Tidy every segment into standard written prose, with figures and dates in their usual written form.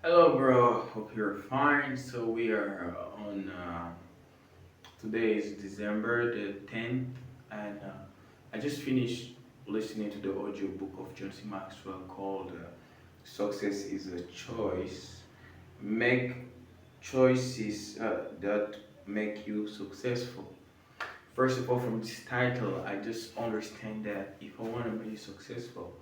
Hello, bro. Hope you're fine. So we are on. Today is December the 10th, and I just finished listening to the audio book of John C. Maxwell called "Success is a Choice." Make choices that make you successful. First of all, from this title, I just understand that if I want to be successful,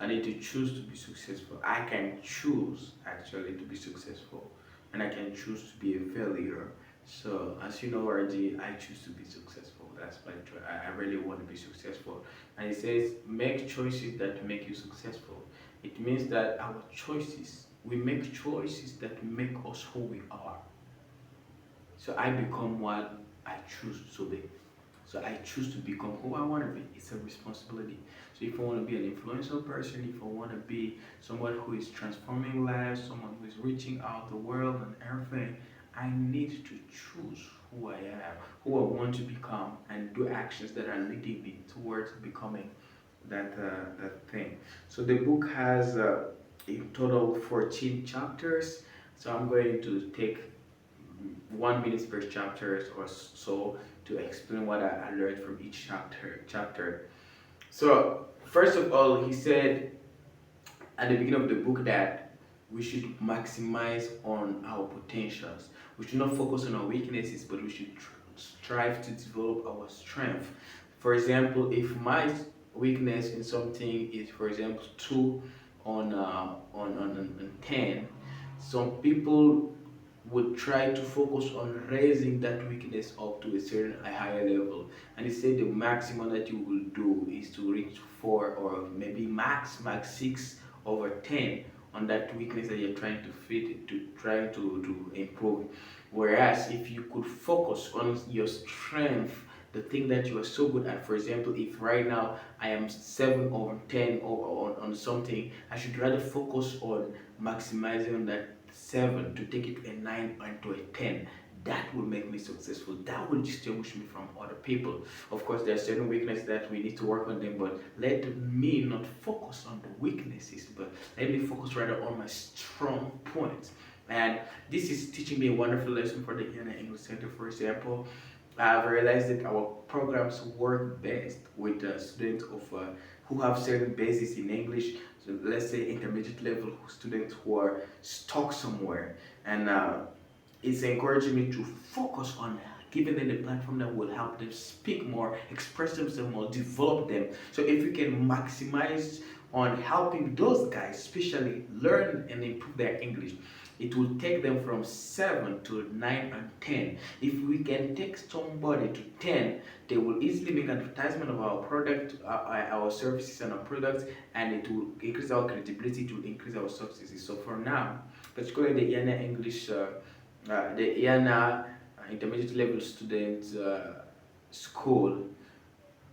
I need to choose to be successful. I can choose actually to be successful, and I can choose to be a failure. So, as you know already, I choose to be successful. That's my choice. I really want to be successful. And it says, make choices that make you successful. It means that our choices, we make choices that make us who we are. So I become what I choose to be. So I choose to become who I want to be. It's a responsibility. So if I want to be an influential person, if I want to be someone who is transforming lives, someone who is reaching out the world and everything, I need to choose who I am, who I want to become, and do actions that are leading me towards becoming that thing. So the book has in total 14 chapters. So I'm going to take 1 minute per chapter or so to explain what I learned from each chapter. So first of all, he said at the beginning of the book that we should maximize on our potentials. We should not focus on our weaknesses, but we should strive to develop our strength. For example, if my weakness in something is, for example, 2 on 10, some people would try to focus on raising that weakness up to a certain higher level. And he said the maximum that you will do is to reach 4 or maybe max 6/10 on that weakness that you're trying to fit to trying to improve. Whereas if you could focus on your strength, the thing that you are so good at, for example, if right now I am 7/10 or on something, I should rather focus on maximizing on that 7 to take it a 9 and to a 10. That will make me successful. That will distinguish me from other people. Of course, there are certain weaknesses that we need to work on them, but let me not focus on the weaknesses, but let me focus rather on my strong points. And this is teaching me a wonderful lesson for the Indiana English Center. For example, I've realized that our programs work best with students who have certain basis in English. So let's say intermediate level students who are stuck somewhere, and it's encouraging me to focus on giving them the platform that will help them speak more, express themselves more, develop them. So if we can maximize on helping those guys, especially learn and improve their English, it will take them from 7 to 9 and 10. If we can take somebody to 10, they will easily make advertisement of our product, our services and our products, and it will increase our credibility, to increase our successes. So for now, particularly the IANA English, the IANA intermediate level student school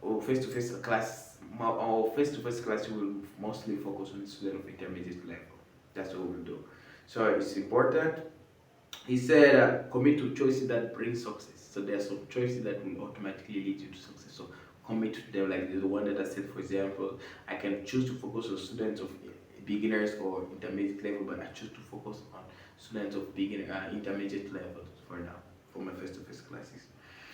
or face-to-face class, or face-to-face class, we will mostly focus on student of intermediate level. That's what we'll do. So it's important. He said, commit to choices that bring success. So there are some choices that will automatically lead you to success. So commit to them, like the one that I said, for example, I can choose to focus on students of beginners or intermediate level, but I choose to focus on students of beginner, intermediate level for now, for my face-to-face classes.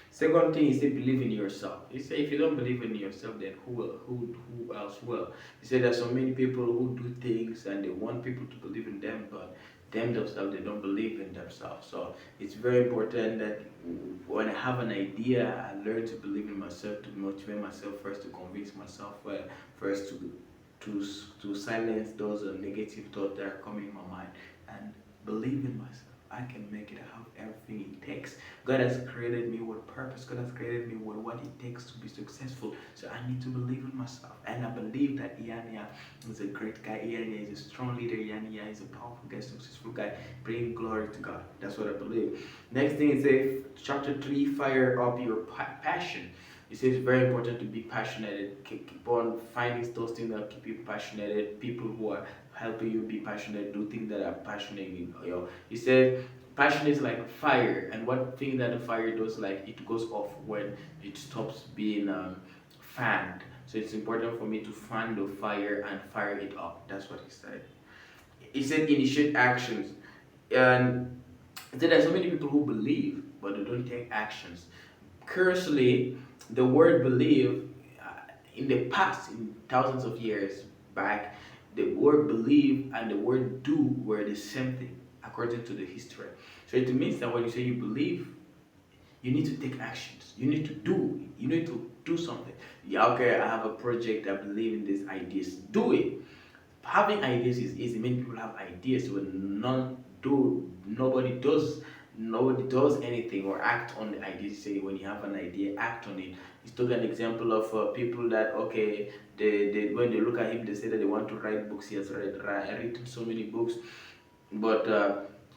Second thing is, say believe in yourself. He said if you don't believe in yourself, then who will? Who else will? He said there's so many people who do things and they want people to believe in them, but them themselves they don't believe in themselves. So it's very important that when I have an idea, I learn to believe in myself, to motivate myself first, to convince myself first, to silence those negative thoughts that are coming in my mind, and believe in myself. I can make it. I have everything it takes. God has created me with purpose. God has created me with what it takes to be successful. So I need to believe in myself. And I believe that Iania is a great guy. Iania is a strong leader. Iania is a powerful guy, successful guy, bringing glory to God. That's what I believe. Next thing is chapter 3, fire up your passion. It says it's very important to be passionate. Keep on finding those things that keep you passionate. People who are helping you be passionate, do things that are passionate. He said passion is like fire, and one thing that the fire does, like it goes off when it stops being fanned. So it's important for me to fan the fire and fire it up. That's what he said. He said initiate actions. And there are so many people who believe, but they don't take actions. Curiously, the word believe, in the past, in thousands of years back, the word believe and the word do were the same thing, according to the history. So it means that when you say you believe, you need to take actions. You need to do. You need to do something. Yeah, okay, I have a project. I believe in these ideas. Do it. Having ideas is easy. Many people have ideas, but nobody does anything or act on the ideas. Say when you have an idea, act on it. He took an example of people that, okay, they when they look at him, they say that they want to write books. He has written so many books, but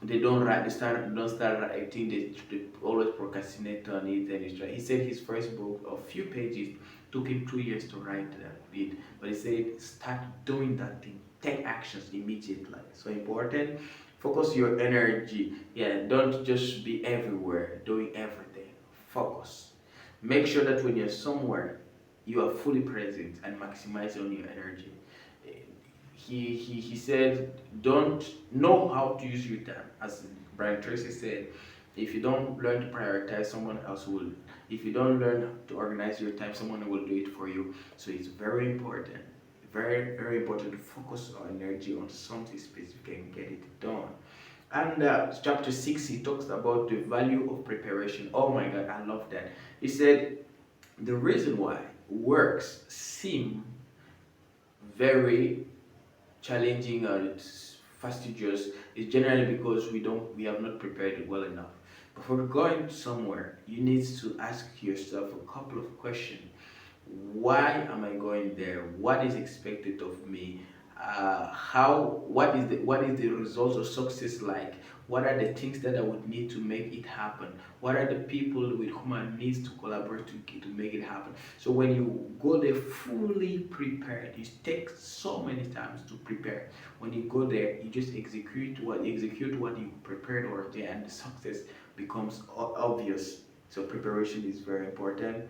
they don't write. They don't start writing. They always procrastinate on it. And he said his first book, a few pages, took him 2 years to write it. But he said start doing that thing. Take actions immediately. So important. Focus your energy. Yeah, don't just be everywhere doing everything. Focus. Make sure that when you're somewhere, you are fully present and maximize on your energy. He said, don't know how to use your time. As Brian Tracy said, if you don't learn to prioritize, someone else will. If you don't learn to organize your time, someone will do it for you. So it's very important, very, very important to focus our energy on something specific and get it done. And chapter 6, he talks about the value of preparation. Oh my God, I love that. He said, the reason why works seem very challenging and fastidious is generally because we have not prepared it well enough. Before going somewhere, you need to ask yourself a couple of questions. Why am I going there? What is expected of me? How what is the result of success like? What are the things that I would need to make it happen? What are the people with whom I need to collaborate to make it happen? So when you go there fully prepared, it takes so many times to prepare. When you go there, you just execute what you prepared or there, and the success becomes obvious. So preparation is very important.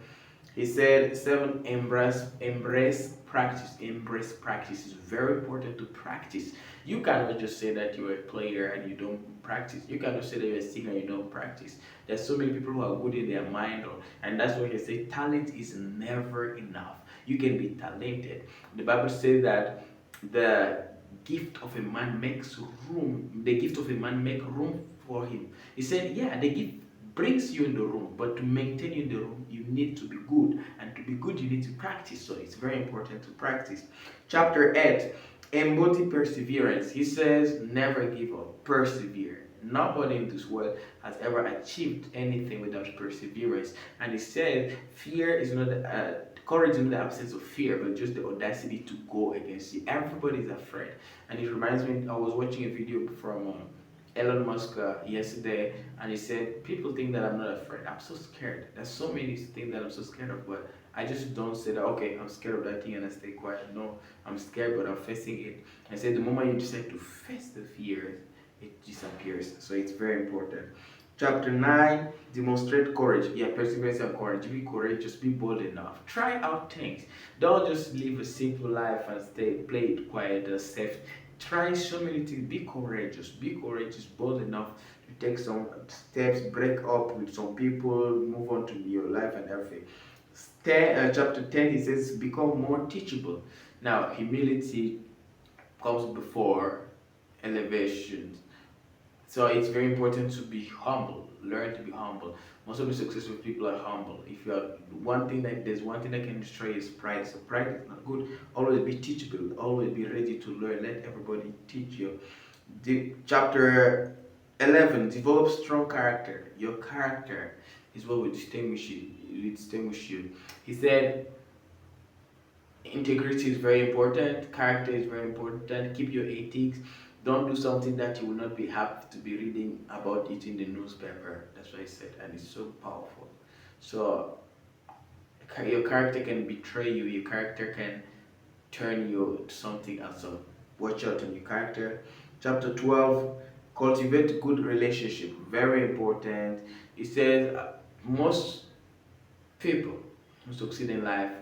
He said, seven, embrace practice. Embrace practice is very important to practice. You cannot just say that you're a player and you don't practice. You cannot say that you're a singer and you don't practice. There's so many people who are good in their mind, and that's why he say talent is never enough. You can be talented. The Bible says that the gift of a man makes room. The gift of a man make room for him. He said, yeah, the gift brings you in the room, but to maintain you in the room, you need to be good, and to be good, you need to practice. So it's very important to practice. Chapter 8, embody perseverance. He says, never give up, persevere. Nobody in this world has ever achieved anything without perseverance. And he said, fear is not courage is not the absence of fear, but just the audacity to go against it. Everybody is afraid. And it reminds me, I was watching a video from Elon Musk yesterday, and he said, people think that I'm not afraid. I'm so scared. There's so many things that I'm so scared of, but I just don't say that, okay, I'm scared of that thing and I stay quiet. No, I'm scared, but I'm facing it. I said, the moment you decide to face the fear, it disappears. So it's very important. Chapter 9, demonstrate courage. Yeah, perseverance and courage. Be courageous, be bold enough. Try out things. Don't just live a simple life and play it quiet and safe. Try so many things. Be courageous, bold enough to take some steps, break up with some people, move on to your life and everything. Chapter 10, he says, become more teachable. Now, humility comes before elevation. So it's very important to be humble. Learn to be humble. Most of the successful people are humble. If you are there's one thing that can destroy is pride. So pride is not good. Always be teachable. Always be ready to learn. Let everybody teach you. Chapter 11, develop strong character. Your character is what will distinguish you. He said, integrity is very important, character is very important, keep your ethics. Don't do something that you will not be happy to be reading about it in the newspaper. That's what I said, and it's so powerful. So your character can betray you, your character can turn you to something else. So watch out on your character. Chapter 12, cultivate good relationship. Very important. It says most people who succeed in life,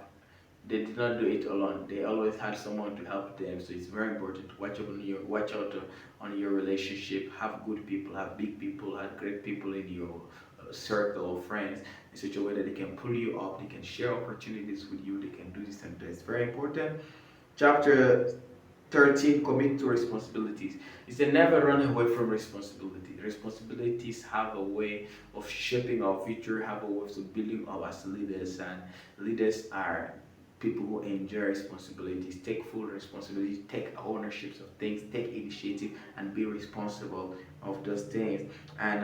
they did not do it alone. They always had someone to help them. So it's very important to watch out on your relationship. Have good people, have big people, have great people in your circle of friends in such a way that they can pull you up, they can share opportunities with you, they can do this and that. It's very important. Chapter 13, commit to responsibilities. It said never run away from responsibility. Responsibilities have a way of shaping our future, have a way of building us as leaders, and leaders are people who enjoy responsibilities, take full responsibility, take ownerships of things, take initiative, and be responsible of those things. And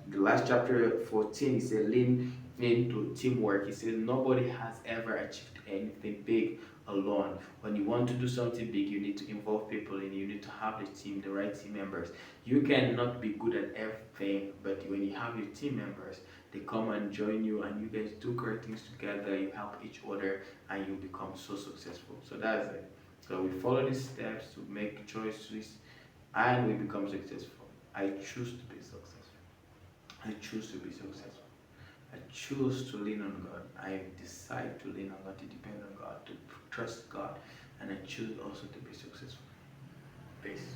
the last chapter 14 is a lean into teamwork. It says nobody has ever achieved anything big alone. When you want to do something big, you need to involve people and you need to have the team, the right team members. You cannot be good at everything, but when you have your team members, they come and join you and you guys do great things together, you help each other, and you become so successful. So that's it. So we follow these steps to make choices and we become successful. I choose to be successful. I choose to be successful. I choose to lean on God. I decide to lean on God, to depend on God, to trust God, and I choose also to be successful. Peace.